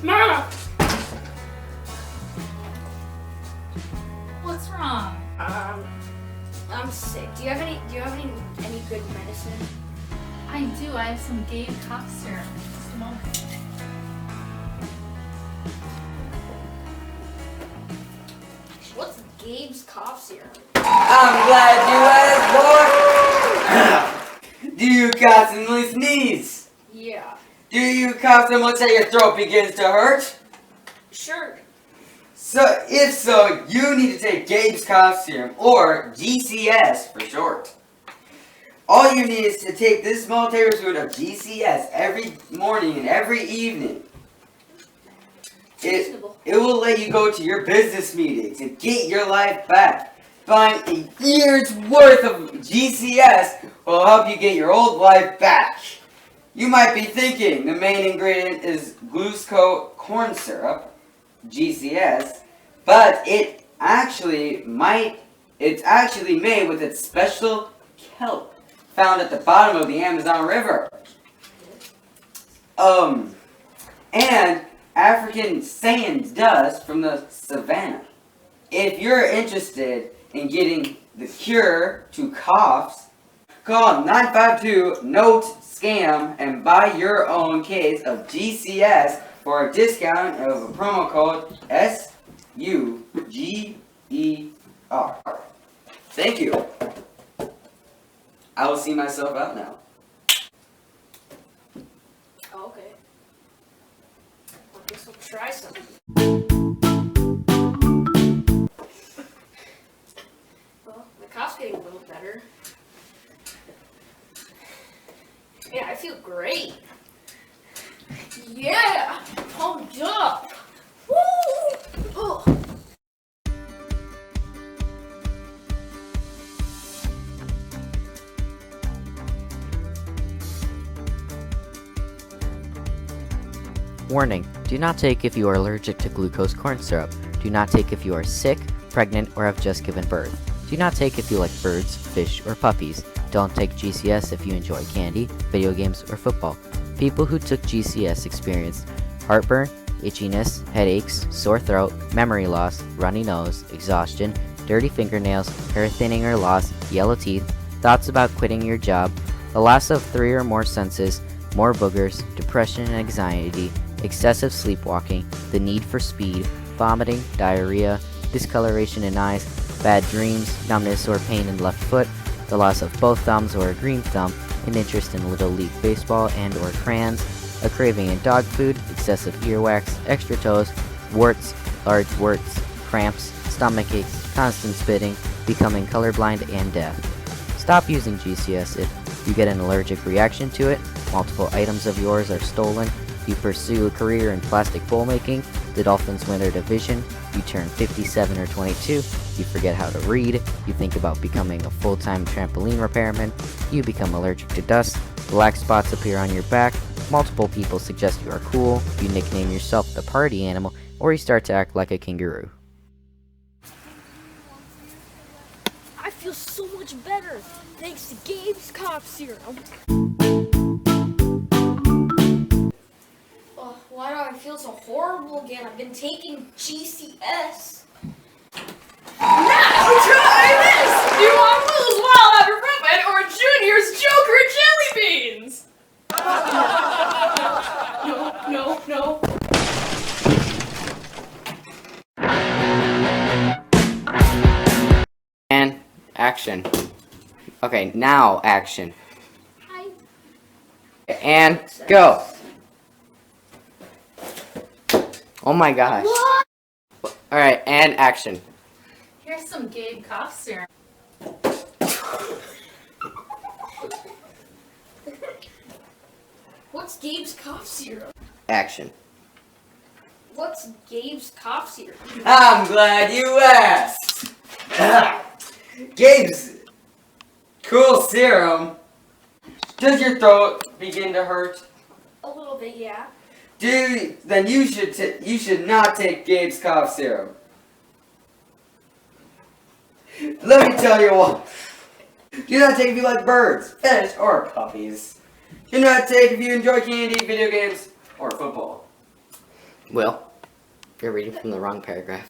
Mama! What's wrong? I'm sick. Do you have any good medicine? I do. I have some Gabe cough serum. Just a moment. What's Gabe's cough serum? I'm glad you asked, boy. Do you constantly sneeze? Yeah. Do you cough so much that your throat begins to hurt? Sure. So, if so, you need to take Gabe's cough serum, or GCS for short. All you need is to take this small tablespoon of GCS every morning and every evening. It will let you go to your business meetings and get your life back. Buying a year's worth of GCS will help you get your old life back. You might be thinking the main ingredient is glucose corn syrup, GCS, but it's actually made with its special kelp found at the bottom of the Amazon River. And African sand dust from the savannah. If you're interested in getting the cure to coughs, call 952-NOTE-SCAM and buy your own case of GCS for a discount of a promo code SUGER. Thank you. I will see myself out now. Oh, okay. I guess I'll try some. Well, my cough's getting a little better. Yeah, I feel great. Yeah! Pumped up! Woo! Oh. Warning, do not take if you are allergic to glucose corn syrup. Do not take if you are sick, pregnant, or have just given birth. Do not take if you like birds, fish, or puppies. Don't take GCS if you enjoy candy, video games, or football. People who took GCS experienced heartburn, itchiness, headaches, sore throat, memory loss, runny nose, exhaustion, dirty fingernails, hair thinning or loss, yellow teeth, thoughts about quitting your job, the loss of 3 or more senses, more boogers, depression and anxiety, excessive sleepwalking, the need for speed, vomiting, diarrhea, discoloration in eyes, bad dreams, numbness or pain in left foot, the loss of both thumbs or a green thumb, an interest in Little League baseball and or crayons, a craving in dog food, excessive earwax, extra toes, warts, large warts, cramps, stomach aches, constant spitting, becoming colorblind, and death. Stop using GCS if you get an allergic reaction to it, multiple items of yours are stolen, you pursue a career in plastic bowl making, the Dolphins win their division, you turn 57 or 22, you forget how to read, you think about becoming a full-time trampoline repairman, you become allergic to dust, black spots appear on your back, multiple people suggest you are cool, you nickname yourself the party animal, or you start to act like a kangaroo. I feel so much better thanks to Gabe's cough serum. Oh, why do I feel so horrible again? I've been taking GCS. Now try this! Do you want to lose wild ibuprofen or Junior's Joker jelly beans? No. And action. Okay, now action. Hi. And go. Oh my gosh. What? Alright, and action. Here's some Gabe cough serum. What's Gabe's cough serum? Action. What's Gabe's cough serum? I'm glad you asked. Gabe's cool serum. Does your throat begin to hurt? A little bit, yeah. Then you should not take Gabe's cough serum. Let me tell you what. Do not take if you like birds, fish, or puppies. Do not take if you enjoy candy, video games, or football. Will, you're reading from the wrong paragraph.